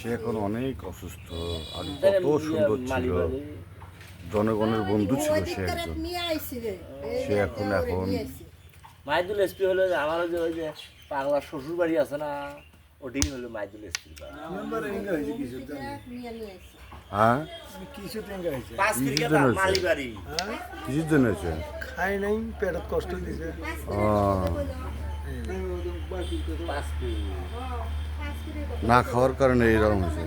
সে এখন অনেক অসুস্থ আর কত সুন্দর ছিল, জনগণের বন্ধু ছিল সে একজন। সে এখন মাইদুল এসপি হলো আমার যে ওই যে পাগলার শ্বশুর বাড়ি আছে না, ওটাই হলো মাইদুল এসপি। হ্যাঁ কিছু টেঙ্গা হয়েছে, কিছুর জন্য হয়েছে। খাই নাই, পেটত কষ্ট দিছে। না খাওয়ার কারণে এইরকম হয়েছে।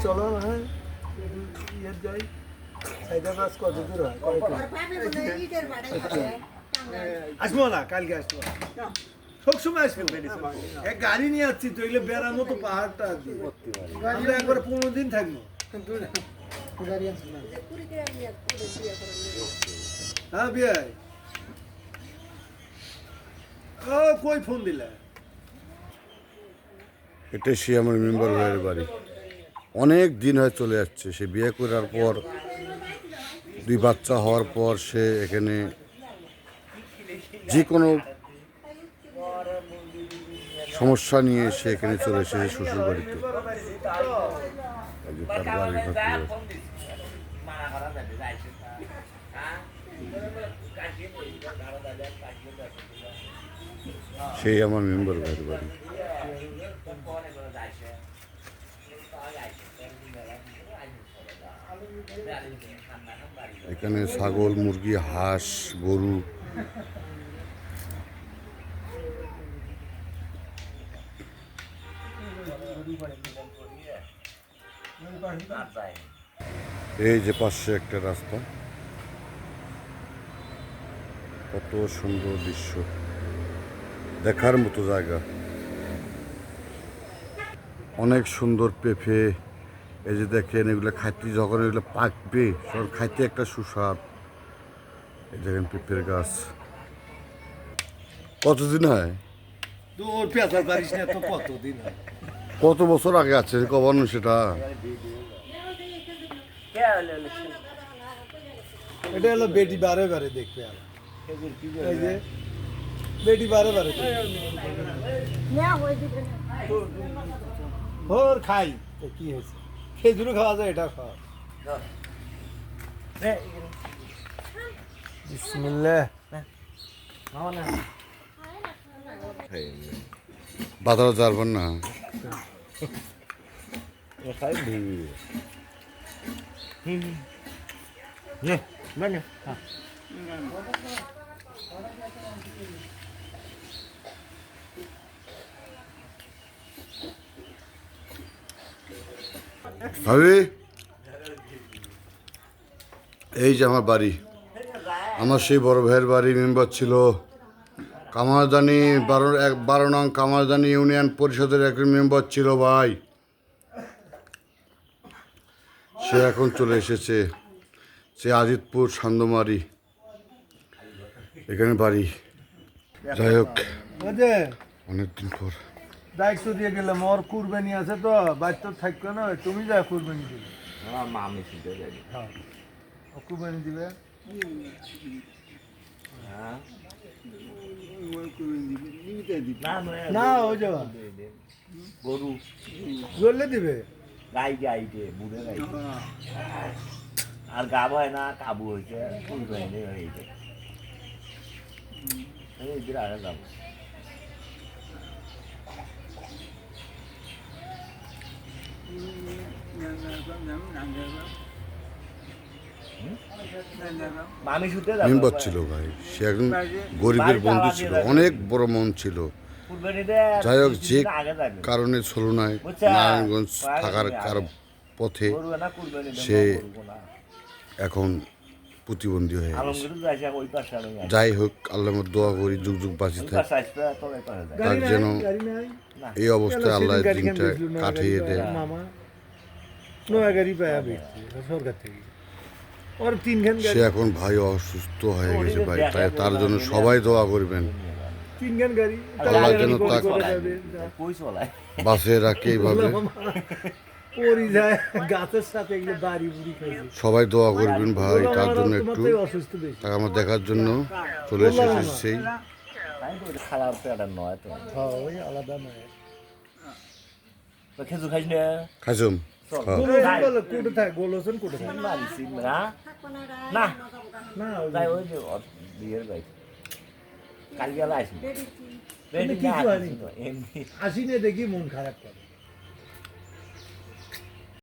চলো না, হ্যাঁ ইয়ে যাই। হায়দ্রাবাদ কত দূর হয়? আসবো না, কালকে আসবো। সবসময় আসবো, এক গাড়ি নিয়ে আসছি তো, এগুলো বেড়ানো তো পাহাড়টা আমরা একবার 15 দিন থাকবো। হ্যাঁ বিয়াই, ও কই ফোন দিলা? এটা সে আমার মেম্বার ভাইয়ের বাড়ি, অনেক দিন হয়ে চলে যাচ্ছে। সে বিয়ে করার পর 2 বাচ্চা হওয়ার পর সে এখানে যে কোনো সমস্যা নিয়ে সে এখানে চলে এসেছে শ্বশুর বাড়িতে। তার বাড়ি সেই আমার মেম্বার ভাইয়ের বাড়ি। এখানে ছাগল, মুরগি, হাঁস, গরু, এই যে পাশে একটা রাস্তা, কত সুন্দর দৃশ্য, দেখার মতো জায়গা। অনেক সুন্দর পেঁপে, এই যে দেখেন এগুলো খাইতে, যখন এগুলো পাকবে তখন খাইতে একটা সুস্বাদ। এই দেখেন পেঁপের গাছ, কতদিন হয়, কত বছর আগে আছে কবানো সেটা। এটা হলো বেটি বারে বারে দেখবে, এই যে বেটি বারে বারে ওর খাই তো কি হয়েছে, খেজুরও খাওয়া যায়, এটা খাওয়া। বিসমিল্লাহ। বাজারে যাবেন না, ভাবি এই যে আমার বাড়ি, আমার সেই বড় ভাইয়ের বাড়ি মেম্বার ছিল কামারদানি 12 নং কামারদানি ইউনিয়ন পরিষদের একজন মেম্বার ছিল ভাই। সে এখন চলে এসেছে, সে আজিতপুর সান্দমারি, এখানে বাড়ি। যাই হোক অনেকদিন পর দায়িত্ব দিয়ে গেলাম, ওর কুরবানি আছে তো, বাচ্চা থাকবে না, তুমি যা কুরবানি দিবে। হ্যাঁ ও কুরবানি দিবে, না ও যাবা গরু জ্বললে দিবে, গাই গাইতে বুড়ে গাই আর গাব হয় না, কাবু হয়েছে কুরবানি হয়েছে, এদের আগে যাবো। মেম্বার ছিল ভাই, সে একজন গরিবের বন্ধু ছিল, অনেক বড় মন ছিল। যাই হোক যে কারণে ছলনায় নারায়ণগঞ্জ থাকার পথে সে এখন প্রতিবন্ধী হয়ে গেছে। যাই হোক আল্লাহর মধ্যে দোয়া করি যুগ যুগ বাঁচি থাকে, তার যেন এই অবস্থায় আল্লাহ দিনটা কাটিয়ে দেয়। সে এখন ভাই অসুস্থ হয়ে গেছে ভাই, তাই তার জন্য সবাই দোয়া করবেন, আল্লাহ যেন তাকে বাঁচিয়ে রাখে এইভাবে। সবাই দোয়া করবেন ভাই, তার জন্য একটু তাকে আমার দেখার জন্য চলে এসেছে সেই খারাপ প্যাটার নয় তো ওই আলাদা নয় তো খেজুর খাইস না খাইছুম কোটে থাকে গোলসন কোটে থাকে মারিছি না না না তাই ওই যে বিয়ের বাইক কালকে আসি কিন্তু কিছু হয়নি। এমনি আসিনে দেখি মন খারাপ করে